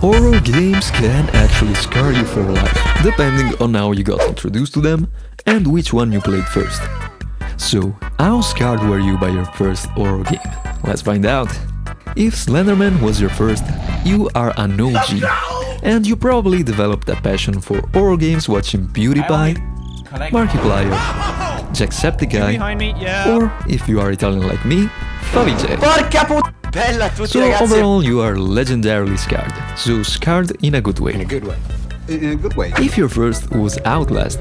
Horror games can actually scar you for life, depending on how you got introduced to them and which one you played first. So, how scarred were you by your first horror game? Let's find out! If Slenderman was your first, you are an OG, and you probably developed a passion for horror games watching PewDiePie, Markiplier, Jacksepticeye, or if you are Italian like me, Favij. So overall you are legendarily scarred, so scarred in a good way. In a good way. If your first was Outlast,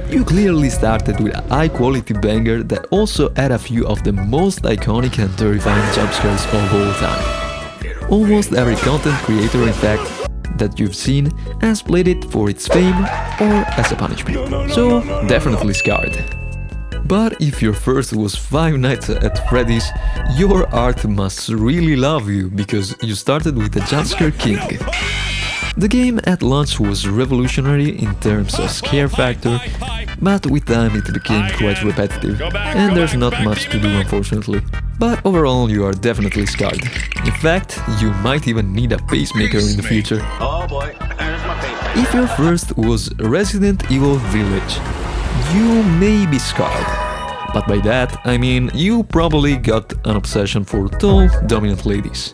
you clearly started with a high-quality banger that also had a few of the most iconic and terrifying jumpscares of all time. Almost every content creator, in fact, that you've seen has played it for its fame or as a punishment. So, definitely scarred. But if your first was Five Nights at Freddy's, your art must really love you, because you started with the jumpscare king. The game at launch was revolutionary in terms of scare factor, but with time it became quite repetitive, and there's not much to do unfortunately. But overall you are definitely scarred. In fact, you might even need a pacemaker in the future. Oh boy, there's my pacemaker. If your first was Resident Evil Village, you may be scarred. But by that, I mean you probably got an obsession for tall, dominant ladies.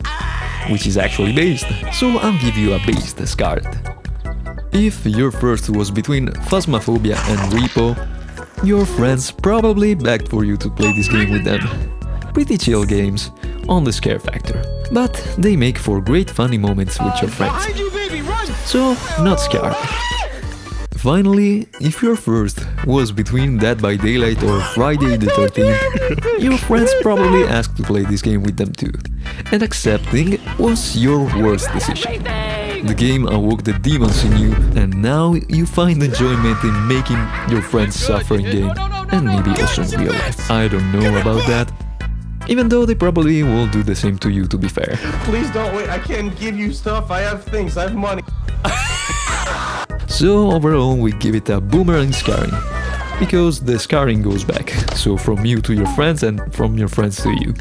Which is actually based, so I'll give you a based scarred. If your first was between Phasmophobia and r.e.p.o, your friends probably begged for you to play this game with them. Pretty chill games, on the scare factor, but they make for great funny moments with your friends. So, not scarred. Finally, if your first was between Dead by Daylight or Friday the 13th, your friends probably asked to play this game with them too, and accepting was your worst decision. The game awoke the demons in you, and now you find enjoyment in making your friends suffer in game, and maybe also in real life. I don't know about that. Even though they probably will do the same to you, to be fair. Please don't wait, I can't give you stuff, I have things, I have money. So overall we give it a boomerang scarring, because the scarring goes back, so from you to your friends and from your friends to you.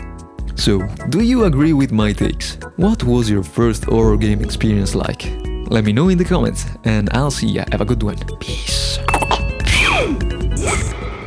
So, do you agree with my takes? What was your first horror game experience like? Let me know in the comments, and I'll see ya. Have a good one. Peace.